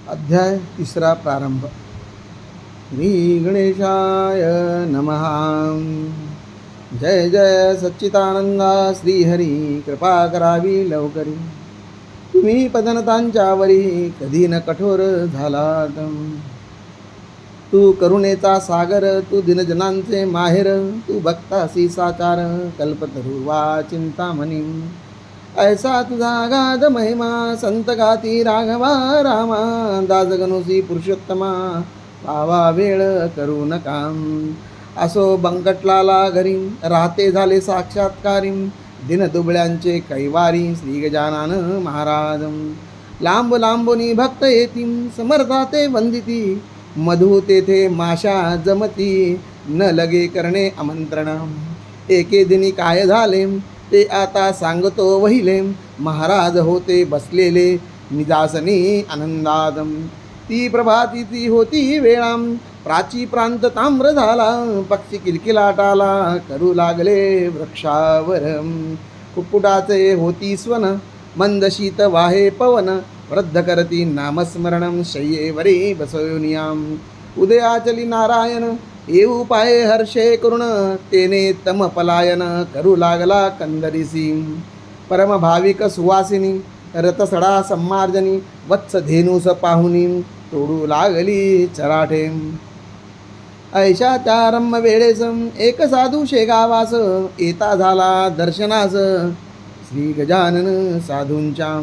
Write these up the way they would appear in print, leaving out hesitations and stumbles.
अध्याय तिसरा प्रारंभ. श्री गणेशाय नमः. जय जय सच्चिदानंदा श्रीहरी, कृपा करावी लवकरी. तुम्ही पदनतांच्यावरी कधी न कठोर झालात. तू करुणेचा सागर, तू दिनजनांचे माहेर, तू भक्तासी साचार, कल्पतरुवा चिंतामणी. ऐसा तुझा अगाध महिमा, संत गाती राघवा रामा. दासगणुसी पुरुषोत्तमा, पावा वेळ करू नका. असो बंकटलाला घरी, राहते झाले साक्षात्कारी. दिन दुबळ्यांचे कैवारी, श्री गजानन महाराज. लांब लांबुनी भक्त येती, समर्थाते वंदिती. मधु तेथे माशा जमती, न लगे करणे आमंत्रण. एके दिनी काय झाले, ते आता सांगतो वहिले. महाराज होते बसलेले निजासनी आनंदात. ती प्रभातीची होती वेळा, प्राची प्रांत ताम्र झाला. पक्षी किलकिलाटाला करू लागले वृक्षावर. कुक्कुटाचे होती स्वन, मंद शीत वाहे पवन. वृद्ध करती नामस्मरणं, शय्येवरी बसवुनियाम. उदयाचली नारायण, येऊ पाये हर्षे करुण. तेने तम पलायन, करू लागला कंदरीसी. परम भाविक सुवासिनी, रथसडा सम्मार्जनी. वत्स धेनुस पाहुनी, तोडू लागली चराठे. ऐशा त्या रम्य वेळेस, एक साधू शेगावास. येता झाला दर्शनास, श्री गजानन साधूंच्या.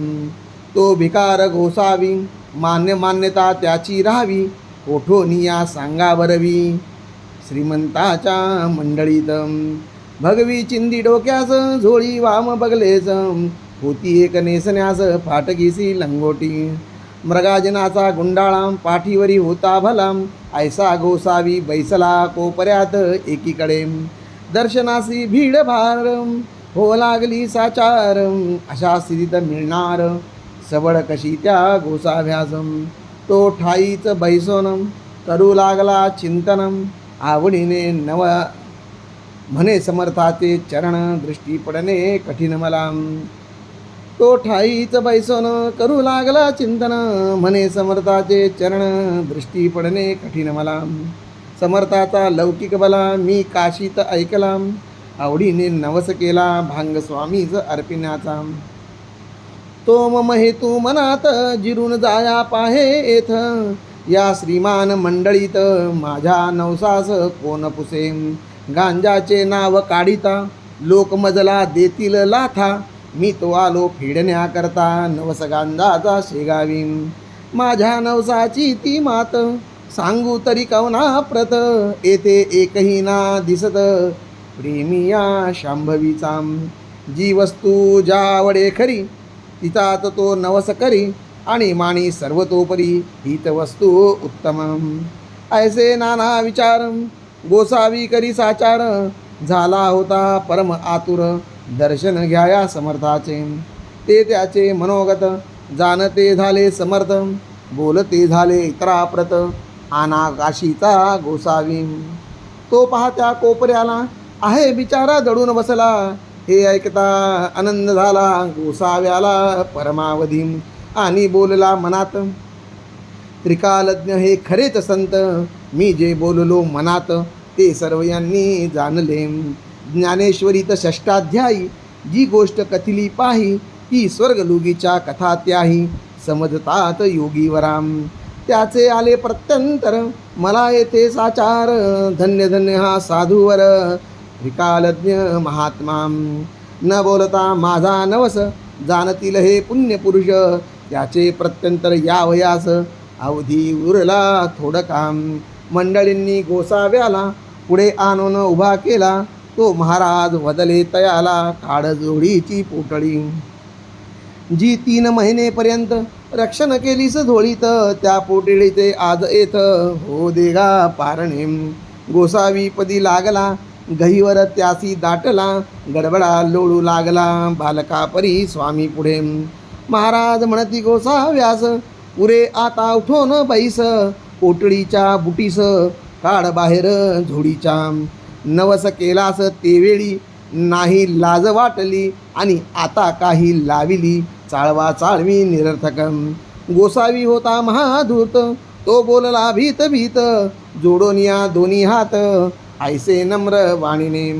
तो भिकार गोसावी, मान्यता त्याची राहावी. कोठोनिया सांगा बरवी, श्रीमंताच्या मंडळीत. भगवी चिंदी डोक्यास, झोळी वाम बगलेस. होती एक नेसण्यास, फाटकीसी लंगोटी. मृगाजनाचा गुंडाळा, पाठीवरी होता भला. ऐसा गोसावी बैसला कोपऱ्यात एकीकडे. दर्शनासी भीड भार, हो लागली साचार. अशा स्थितीत मिळणार सबळ कशी त्या गोसाव्यास. तो ठाईच बैसोन, करू लागला चिंतन. आवडीने नव म्हणे समर्थाचे चरण, दृष्टी पडणे कठीण मला. तो ठाईच बैसोन, करू लागला चिंतन. म्हणे समर्थाचे चरण, दृष्टी पडणे कठीण मला. समर्थाचा लौकिक बला, मी काशीत ऐकला. आवडीने नवस केला, भांग स्वामीच अर्पिण्याचा. तो मम हेतू मनात, जिरून जाया पाहे येथ. या श्रीमान मंडळीत, माझ्या नवसास कोण पुसे. गांजाचे नाव काढिता, लोक मजला देतील लाथा. मी तो आलो फेडण्याकरता, नवस गांजाचा शेगावी. माझ्या नवसाची ती मात, सांगू तरी कवना प्रत. येथे एकही ना दिसत, प्रेमिया शांभवीचा. जी वस्तू ज्यावडे खरी, तिचात तो नवस करी. आणि माणी सर्वतोपरी, हीत वस्तू उत्तम. ऐसे नाना विचार, गोसावी करी साचार. झाला होता परम आतुर, दर्शन घ्याया समर्थाचे. ते त्याचे मनोगत, जाणते झाले समर्थ. बोलते झाले इतराप्रत, आना काशीचा गोसावी. तो पाहत्या कोपऱ्याला, आहे बिचारा दडून बसला. हे ऐकता आनंद झाला गोसाव्याला परमावधी. आणि बोलला मनात, त्रिकालज्ञ हे खरेच संत. मी जे बोललो मनात, ते सर्व यांनी जाणले. ज्ञानेश्वरीत षष्टाध्यायी, जी गोष्ट कथिली पाही. ती स्वर्गलोकीच्या कथा त्याही, समजतात योगीवराम. त्याचे आले प्रत्यंतर, मला येथे साचार. धन्य धन्य हा साधूवर, त्रिकालज्ञ महात्मा. न बोलता माझा नवस, जाणतील हे पुण्यपुरुष. त्याचे प्रत्यंतर यावयास, अवधी उरला थोडं काम. मंडळींनी गोसाव्याला पुढे आणून उभा केला. तो महाराज वदले तयाला, काढ जोडीची पोटळी. जी 3 महिनेपर्यंत रक्षण केलीस झोळीत. त्या पोटळीचे आज येथ, हो देगा पारणे. गोसावी पदी लागला, गहीवर त्यासी दाटला. गडबडा लोळू लागला, बालका परी स्वामी पुढे. महाराज म्हणती गोसाव्यास, पुरे आता उठोन बैस. पोटळीच्या बुटीस, काढ बाहेर झोडीच्या. नवस केलास तेवेळी, नाही लाज वाटली. आणि आता काही लाविली, चाळवा चाळवी निरर्थक. गोसावी होता महाधूर्त, तो बोलला भीत भीत, जोडून या दोन्ही हात ऐसे नम्र वाणीने.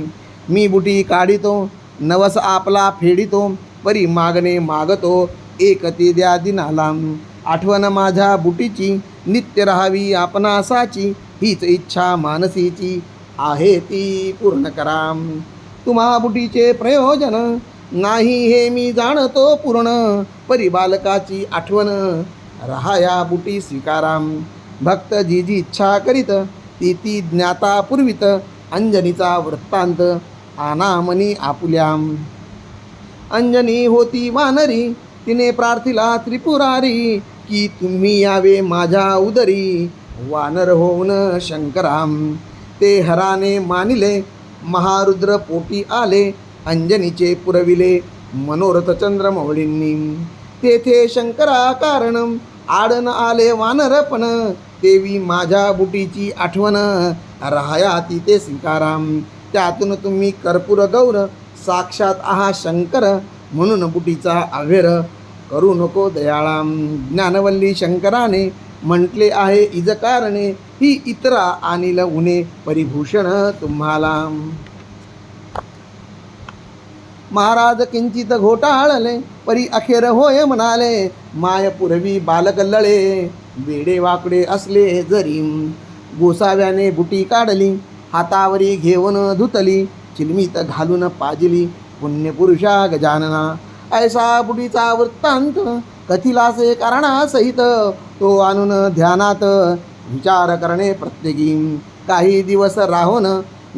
मी बुटी काढितो, नवस आपला फेडितो, परी मागणे मागतो, एक ती द्या दिनाला. आठवण माझ्या बुटीची नित्य राहावी आपणासाची, हीच इच्छा मानसीची आहे ती पूर्ण करा. तुम्हा बुटीचे प्रयोजन नाही हे मी जाणतो पूर्ण, परी बालकाची आठवण राहाया बुटी स्वीकाराम. भक्त जी जी इच्छा करीत, ती ती ज्ञाता पूर्वित, अंजनीचा वृत्तांत आनामनी आपुल्याम. अंजनी होती वानरी, तिने प्रार्थिला त्रिपुरारी, की तुम्ही यावे माझ्या उदरी, वानर होऊन शंकराम. ते हराने मानिले, महारुद्र पोटी आले, अंजनीचे पुरविले मनोरथ चंद्रमौळींनी. तेथे शंकरा कारण आडन आले वानरपण, देवी माझ्या बुटीची आठवण राहाया तिथे स्वीकाराम. त्यातून तुम्ही कर्पूर गौर, साक्षात आहा शंकर, म्हणून बुटीचा अव्हेर करू नको दयाळाम. ज्ञानवल्ली शंकराने म्हटले आहे इजकारणे, ही इतरा आणील उणे परिभूषण तुम्हाला. महाराज किंचित घोटाळले, परी अखेर होय म्हणाले, माय पुरवी बालक लळे, वेडे वाकडे असले जरी. गोसाव्याने बुटी काढली, हातावरी घेऊन धुतली, चिलमीत घालून पाजिली, पुण्यपुरुषा गजानना. ऐसा बुटीचा वृत्तांत कथिलासे कारणासहित, तो आणून ध्यानात विचार करणे प्रत्येकी. काही दिवस राहून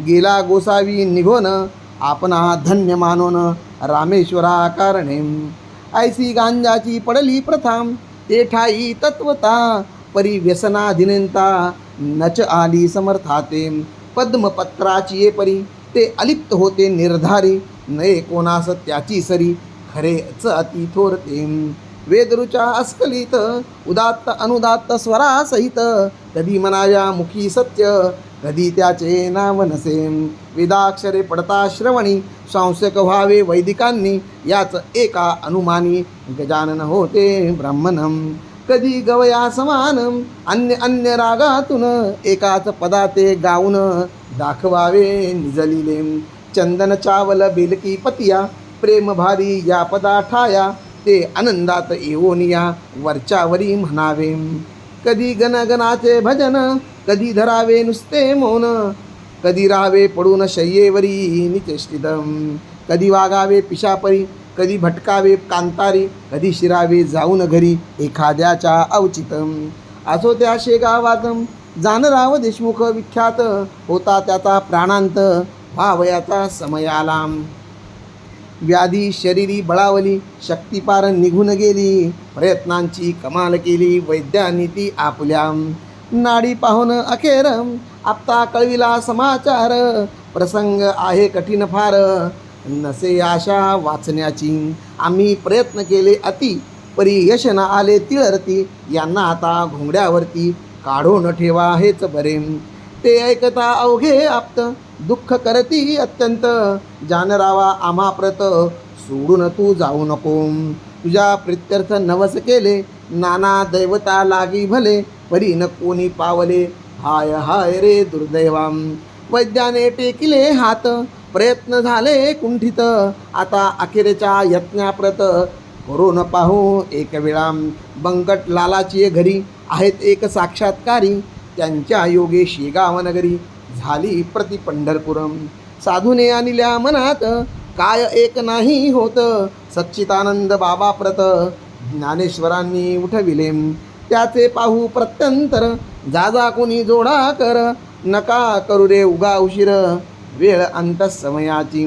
गेला गोसावी निघून, आपणा धन्य मानून रामेश्वरा कारणे. ऐसी गांजाची पडली प्रथा, ते ठाई तत्वता, परी व्यसनाधीनता नच आली समर्थाते. पद्मपत्राची ये परी, ते अलिप्त होते निर्धारी, नये कोणास त्याची सरी, खरेच अति थोरते. वेदरुचा अस्खलित, उदात्त अनुदात्त स्वरासहित, कधी म्हणाव्या मुखी सत्य, कधी त्याचे नाव नसे. वेदाक्षरे पडता श्रवणी, सांसक व्हावे वैदिकांनी, याच एका अनुमानी गजानन होते ब्राह्मणम. कधी गवया समान अन्य अन्य रागातून, एकाच पदाते गाऊन दाखवावे निजलिले. चंदन चावल बेलकी पतिया, प्रेम भारी या पदा ठाया, ते आनंदात येवोनिया वरच्यावरी म्हणावे. कधी गणगणाचे भजन, कधी धरावे नुसते मौन, कधी राहावे पडून शय्येवरी निचेष्टित. कधी वागावे पिशापरी, कधी भटकावे कांतारी, कधी शिरावे जाऊन घरी एखाद्याच्या अवचित. असो त्या शेगावात जानराव देशमुख विख्यात, होता त्याचा प्राणांत व्हावयाचा समय आला. व्याधी शरीरी बळावली, शक्तिपार निघून गेली, प्रयत्नांची कमाल केली वैद्यांनी ती आपल्या. नाडी पाहून अखेर आपता कळविला समाचार, प्रसंग आहे कठीण फार, नसे आशा वाचण्याची. आम्ही प्रयत्न केले अति, परी यश न आले तिळरती, यांना आता घोंगड्यावरती काढून ठेवा हेच बरे. ते ऐकता अवघे आप्त, दुःख करती अत्यंत, जानरावा आम्हा प्रत, सोडून तू जाऊ नको. तुझ्या प्रित्यर्थ नवस केले, नाना दैवता लागी भले, परी न कोणी पावले, हाय हाय रे दुर्दैवाम. वैद्याने टेकिले हात, प्रयत्न झाले कुंठित, आता अखेरच्या यत्नाप्रत, करून पाहू एक वेळा. बंकट लालाची घरी आहेत एक साक्षात्कारी, त्यांच्या योगे शेगाव नगरी झाली प्रति पंढरपुरम. साधूने आणल्या मनात, काय एक नाही होत, सच्चिदानंद बाबा प्रत, ज्ञानेश्वरांनी उठविले. त्याचे पाहू प्रत्यंतर, जा कोणी जोडा कर, नका करू रे उगा उशीर, वेळ अंत समयाची.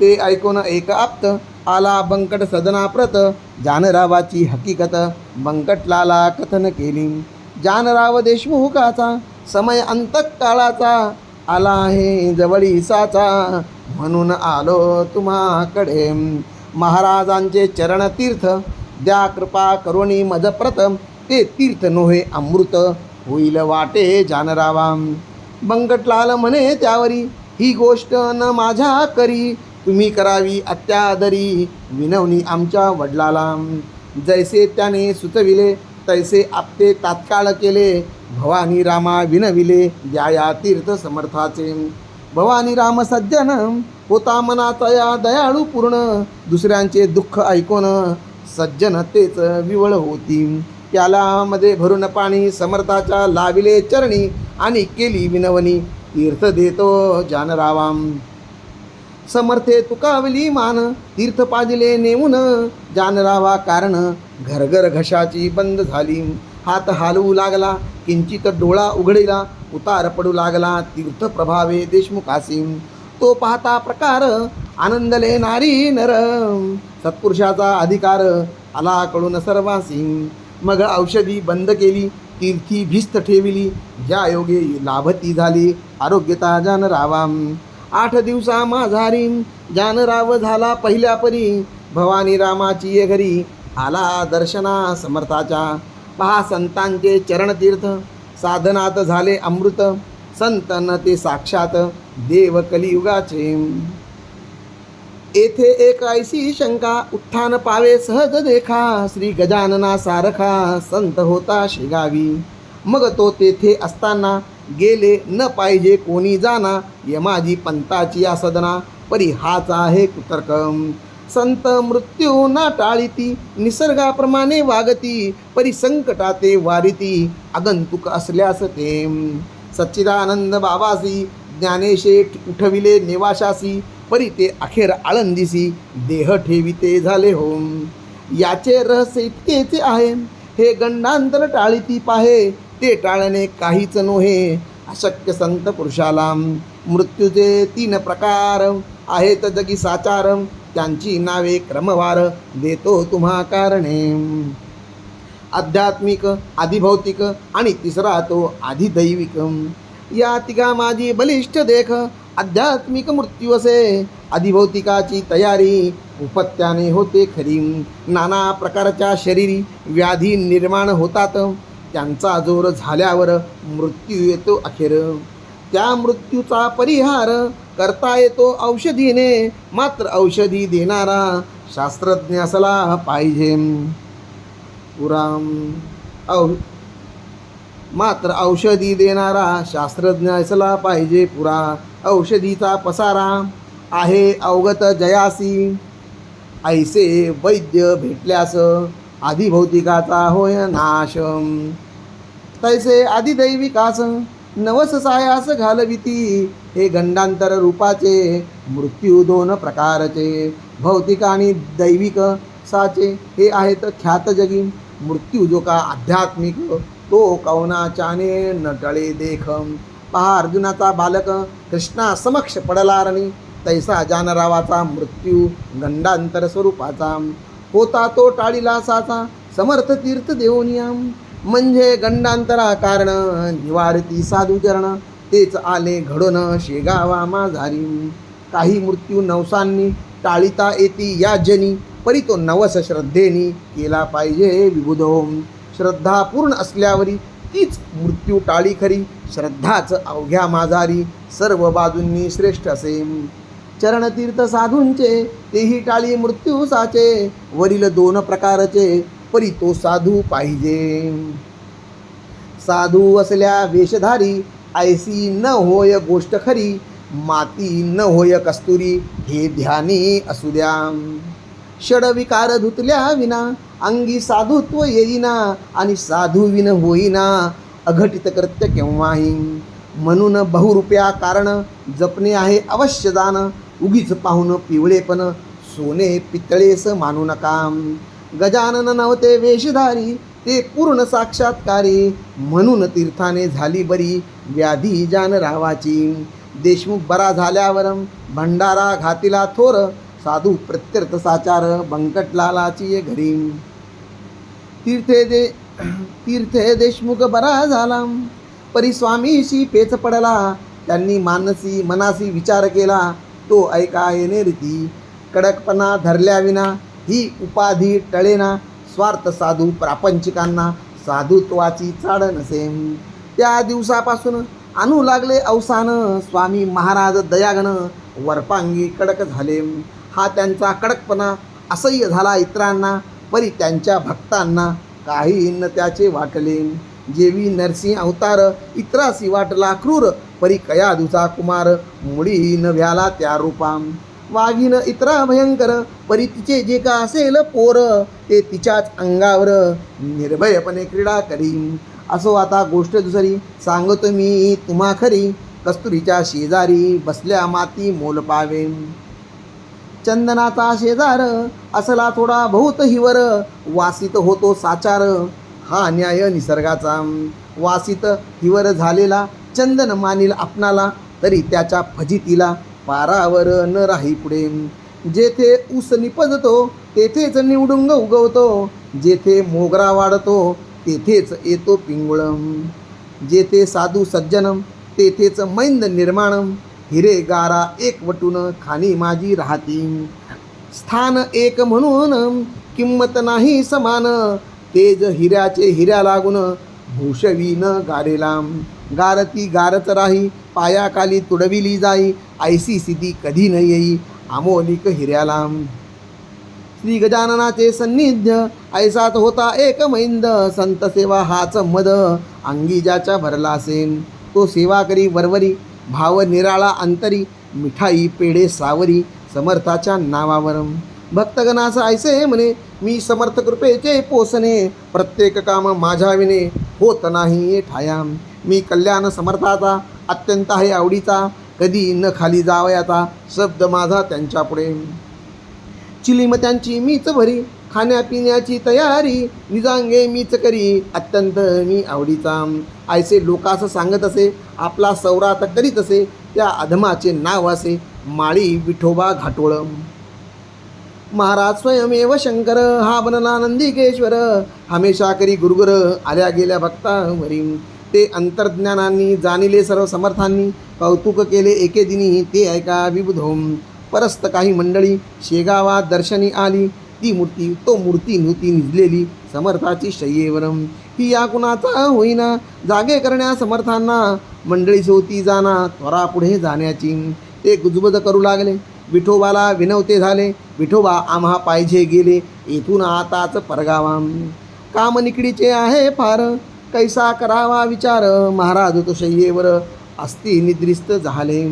ते ऐकून एक आप्त, आला बंकट सदनाप्रत, जानरावाची हकीकत बंकटलाला कथन केली. जानराव देशमुखाचा समय अंतकाळाचा, आला आहे जवळीसाचा, म्हणून आलो तुम्हाकडे. महाराजांचे चरणतीर्थ, द्या कृपा करुणी मजप्रत, ते तीर्थ नोहे अमृत, होईल वाटे जानरावा. बंकटलाल म्हणे त्यावरी, ही गोष्ट न माझ्या करी, तुम्ही करावी अत्यादरी, विनवणी आमच्या वडिलाला. जैसे त्याने सुचविले तैसे आपते तात्काळ केले, भवानी रामा विनविले द्याया तीर्थ समर्थाचे. भवानी राम सज्जन होता मनाचा या दयाळू पूर्ण, दुसऱ्यांचे दुःख ऐकून सज्जन तेच विवळ होती. प्यालामध्ये भरून पाणी समर्थाच्या लाविले चरणी, आणि केली विनवणी तीर्थ देतो जानरावाम. समर्थे तुकावली मान तीर्थ पाजले नेऊन, जानरावा कारण घरघर घशाची बंद झाली. हात हालवू लागला किंचित डोळा उघडिला, उतार पडू लागला तीर्थ प्रभावे देशमुखासी. तो पाहता प्रकार आनंदले नारी नर, सत्पुरुषाचा अधिकार आला कळून सर्वासी. मग औषधी बंद केली तीर्थी भिस्त ठेविली, ज्या योगे लाभती झाली आरोग्यता जानरावाम. 8 दिवसा माझारी जानराव झाला पहिल्या परी, भवानी रामाची ये घरी आला दर्शना समर्थाच्या. पहा संतांचे चरणतीर्थ साधनात झाले अमृत, संतन ते साक्षात देव कलियुगाचे. येथे एक ऐसी शंका उत्थान पावे सहज देखा, श्री गजानना सारखा संत होता शेगावी. मग तो तेथे असताना गेले न पाहिजे कोणी जाना, यमाजी पंताची या सदना परी हाच आहे कुतर्क. संत मृत्यू ना टाळीती निसर्गाप्रमाणे वागती, परी संकटाते वारिती आगंतुक असल्यास ते. सच्चिदानंद बाबासी ज्ञानेशे उठविले निवाशासी, परी ते अखेर आळंदीसी देह ठेविते झाले हो. याचे रहस्य इतकेच आहे, हे गंडांतर टाळीती पाहे, ते टाळणे काहीच नोहे अशक्य संत पुरुषाला. मृत्यूचे 3 प्रकार आहेत जगी साचार, त्यांची नावे क्रमवार देतो तुम्हा कारणे. आध्यात्मिक, आधिभौतिक आणि तिसरा तो आधिदैविक. या तिघा माझी बलिष्ठ देख, आध्यात्मिक मृत्यू असे आधिभौतिकाची तयारी, उपत्याने होते खरी. नाना प्रकारच्या शरीरी व्याधी निर्माण होतात, त्यांचा जोर झाल्यावर मृत्यू येतो अखेर. त्या मृत्यूचा परिहार करता येतो औषधीने, मात्र औषधी देणारा शास्त्रज्ञ असला पाहिजे मात्र औषधी देणारा शास्त्रज्ञ असला पाहिजे पुरा. औषधीचा पसारा आहे अवगत जयासी, ऐसे वैद्य भेटल्यास आधिभौतिकाचा होय नाश. तैसे आदिदैविकास नवस सायास घालविती, हे गंडांतर रूपाचे मृत्यू 2 प्रकारचे. भौतिक आणि दैविक साचे हे आहेत ख्यात जगी. मृत्यू जो का आध्यात्मिक तो कवनाच्याने नटळे देख. पहा अर्जुनाचा बालक कृष्णा समक्ष पडला रणी, तैसा जानरावाचा मृत्यू गंडांतर स्वरूपाचा. होता तो टाळीला साचा समर्थ तीर्थ देऊनिया, म्हणजे गंडांतरा कारण निवारती साधुचरण, तेच आले घडून शेगावा माझारी. काही मृत्यू नवसांनी टाळीता येती या जनी, परी तो नवस श्रद्धेनी केला पाहिजे विबुधो. श्रद्धा पूर्ण असल्यावरी तीच मृत्यू टाळी खरी, श्रद्धाच अवघ्या माझारी सर्व बाजूंनी श्रेष्ठ असे. चरणतीर्थ साधूंचे तेही टाळी मृत्यू साचे, वरील 2 प्रकारचे परी तो साधू पाहिजे. साधू असल्या वेशधारी, ऐसी न होय गोष्ट खरी, माती न होय कस्तुरी हे ध्यानी असू द्या. षडविकार धुतल्या विना अंगी साधुत्व येईना, आणि साधू विन होईना अघटित कृत्य केव्हाही. म्हणून बहुरूप्या कारण जपणे आहे अवश्य दान, उगीच पाहून पिवळेपण सोने पितळेस मानू नका. गजानन नव्हते वेशधारी, ते पूर्ण साक्षात्कारी, म्हणून तीर्थाने झाली बरी व्याधी जानरावाची. देशमुख बरा झाल्यावर भंडारा घातिला थोर, साधू प्रत्यर्थ साचार बंकटलालाची घरी. तीर्थे देशमुख बरा झाला, परिस्वामीशी पेच पडला, त्यांनी मनासी विचार केला, तो ऐका येणे रीती. कडकपणा धरल्याविना ही उपाधी टळेना, स्वार्थ साधू प्रापंचिकांना साधुत्वाची चाड नसे. त्या दिवसापासून आणू लागले अवसान, स्वामी महाराज दयागण वरपांगी कडक झाले. हा त्यांचा कडकपणा असह्य झाला इतरांना, परी त्यांच्या भक्तांना काही न त्याचे वाटले. जेवी नरसिंह अवतार इतरासी वाटला क्रूर, परी कयाधूचा कुमार मुळी न भ्याला त्या रूपा. वाघीन इतरा भयंकर, परी तिचे जे का असेल पोर, ते तिच्याच अंगावर निर्भयपणे क्रीडा करी. असो आता गोष्ट दुसरी सांगतो मी तुम्हा खरी, कस्तुरीच्या शेजारी बसल्या माती मोल पावे. चंदनाचा शेजार असला थोडा बहुत हिवर, वासित होतो साचार हा न्याय निसर्गाचा. वासित हिवर झालेला चंदन मानील आपणाला, तरी त्याच्या फजितीला पारावर न राही पुढे. जेथे ऊस निपजतो तेथेच निवडुंग उगवतो, जेथे मोगरा वाढतो तेथेच येतो पिंगुळ. जेथे साधू सज्जन तेथेच मैंद निर्माण, हिरे गारा एकवटून खाणी माझी राहती. स्थान एक म्हणून किंमत नाही समान, तेज हिऱ्याचे हिऱ्या लागून भूषवीन गारेला. गारती गारत राही पायाखाली तुडविली जाई, ऐसी सिद्धी कधी न येई अमोलिक हिऱ्याला. श्री गजाननाचे सन्निध्य ऐसाच होता एक मैंद, संत सेवा हाच मद अंगी ज्याच्या भरला असेल. तो सेवा करी वरवरी भाव निराळा अंतरी, मिठाई पेढे सावरी समर्थाच्या नावावर. भक्तगणास ऐसे म्हणे मी समर्थ कृपेचे पोसणे, प्रत्येक काम माझ्या विने होत नाही ठाया. मी कल्याण समर्थाचा अत्यंत आहे आवडीचा, कधी न खाली जावयाचा शब्द माझा त्यांच्या पुढे. चिलीम त्यांची मीच भरी, खाण्यापिण्याची तयारी निजांगे मीच करी अत्यंत मी आवडीचा. ऐसे लोकास सांगत असे आपला सौरात करीत असे, त्या अधमाचे नाव असे माळी विठोबा घाटोळ. महाराज स्वयमेव शंकर हा बनला नंदिकेश्वर, हमेशा करी गुरुगर आल्या गेल्या भक्तावरी. ते अंतर्ज्ञानांनी जाणिले सर्व समर्थांनी, कौतुक केले एके दिनी ते ऐका विबुधोम. परस्त काही मंडळी शेगावात दर्शनी आली, ती मूर्ती तो मूर्ती नव्हती निजलेली समर्थाची शय्येवर. ही या कुणाचा होईना जागे करण्या समर्थांना, मंडळी होती जाना त्वरा पुढे जाण्याची. ते गुजबज करू लागले विठोबाला विनवते झाले, विठोबा आम्हा पाहिजे गेले येथून आताच परगावा. काम निकडीचे आहे फार कैसा करावा विचार, महाराज तो शय्येवर अस्ति निद्रिस्त झाले.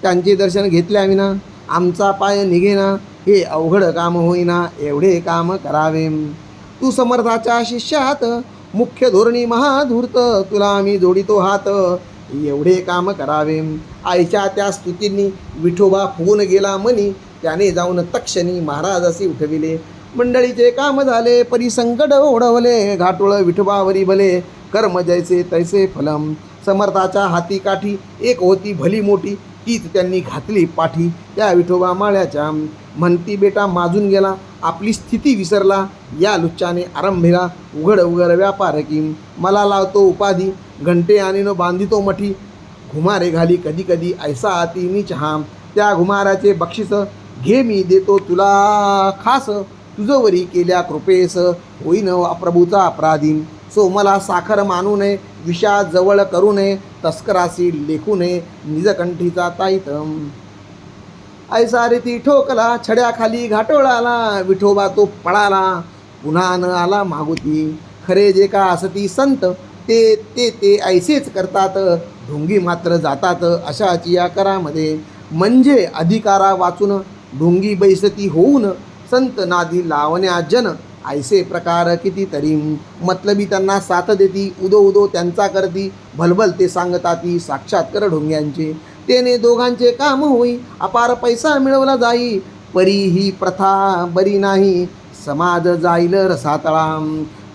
त्यांचे दर्शन घेतल्याविना आमचा पाय निघेना, हे अवघड काम होईना एवढे काम करावे. तू समर्थाच्या शिष्यात मुख्य धोरणी महाधूर्त, तुला आम्ही जोडितो हात एवढे काम करावे. आईच्या त्या स्तुतींनी विठोबा फुगून गेला मनी, त्याने जाऊन तक्षणी महाराजासी उठविले. मंडळीचे काम झाले परी संकट ओढवले, घाटोळ विठोबावरी भले कर्म जैसे तैसे फलम. समर्थाच्या हाती काठी एक होती भली मोठी, तीच त्यांनी घातली पाठी त्या विठोबा माळ्याच्या. म्हणती बेटा माजून गेला आपली स्थिती विसरला, या लुच्चाने आरंभेला उघड उघड व्यापार की. मला लावतो उपाधी घंटे आणि न बांधितो मठी, घुमारे घाली कधी कधी ऐसा अति नीच हा. त्या घुमाराचे बक्षीस घे मी देतो तुला खास, तुझवरी केल्या कृपेस होईन प्रभूचा अपराधी. सो मला साखर मानू नये विषा जवळ करू नये, तस्करासी लेखू नये निजकंठीचा ताईत. ऐसा रीती ठोकला छड्याखाली घाटोळाला, विठोबा तो पळाला पुन्हा न आला मागुती. खरे जे का असती संत ते ते ते ऐसेच करतात, ढोंगी मात्र जातात अशाची या करामध्ये. म्हणजे अधिकारा वाचून ढोंगी बैसती होऊन, संत नादी लावण्या जन ऐसे प्रकार कितीतरी. मतलबी त्यांना साथ देती, उदो उदो त्यांचा करती, भलभल ते सांगताती साक्षात्कार ढोंग्यांचे. तेने दोघांचे काम होई, अपार पैसा मिळवला जाई, परी ही प्रथा बरी नाही समाज जाईल रसातळा.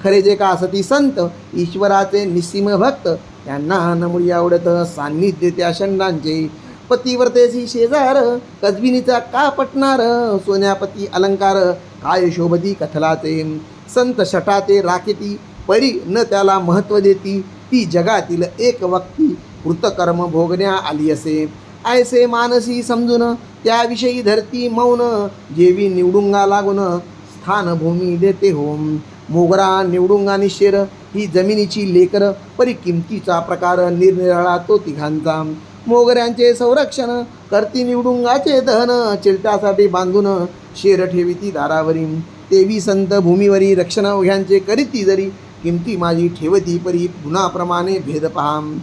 खरे जे का असती संत ईश्वराचे निस्सीम भक्त, त्यांना नमुळी आवडत सान्निध्य त्या षंडांचे. पतिव्रतेसी शेजार कजबिनीचा का पटणार, सोन्यापती अलंकार काय शोभती कथलाचे. संत शटाते राखेती परी न त्याला महत्त्व देती, ती जगातील एक व्यक्ती कृतकर्म भोगण्या आली असे. ऐसे मानसी समजून त्याविषयी धरती मौन, जेवी निवडुंगा लागून स्थानभूमी देते होम. मोगरा निवडुंगा निशेर ही जमिनीची लेकर, परी किमतीचा प्रकार निरनिराळा तो तिघांचा. मोगऱ्यांचे संरक्षण करती निवडुंगाचे दहन, चिलट्यासाठी बांधून शेर ठेविती दारावरी. तेवी संत भूमीवरी रक्षण ओघ्यांचे करीती जरी किमती माझी ठेवती परी गुणाप्रमाणे भेद पाम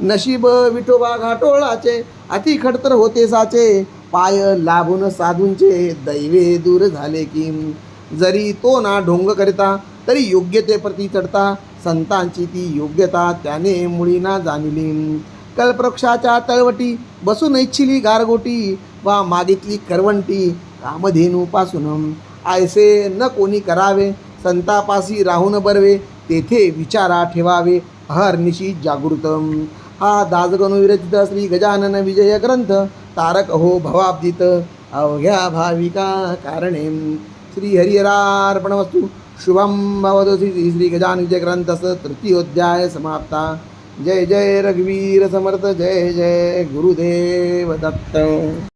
नशीब विठोबा घाटोळाचे अति खडतर होते साचे पाय लाभून साधूंचे दैवे दूर झाले की जरी तो ना ढोंग करिता तरी योग्यतेप्रती चढता संतांची ती योग्यता त्याने मुळी ना जाणिली कल्पवृक्षाच्या तळवटी बसून इच्छिली गारगोटी वा मागितली करवंटी कामधेनूपासून आयसे न कोणी करावे संतापासी राहून बरवे तेथे विचारा ठेवावे अहर्निशी जागृतम हा दासगणू विरचित श्री गजानन विजय ग्रंथ तारक हो भवाब्दित अवघ्या भाविका कारणे श्री हरिहरार्पणमस्तु शुभम भवतु श्री गजानन विजय ग्रंथस तृतीयोध्याय समाप्ता जय जय रघुवीर समर्थ जय जय गुरुदेव दत्त।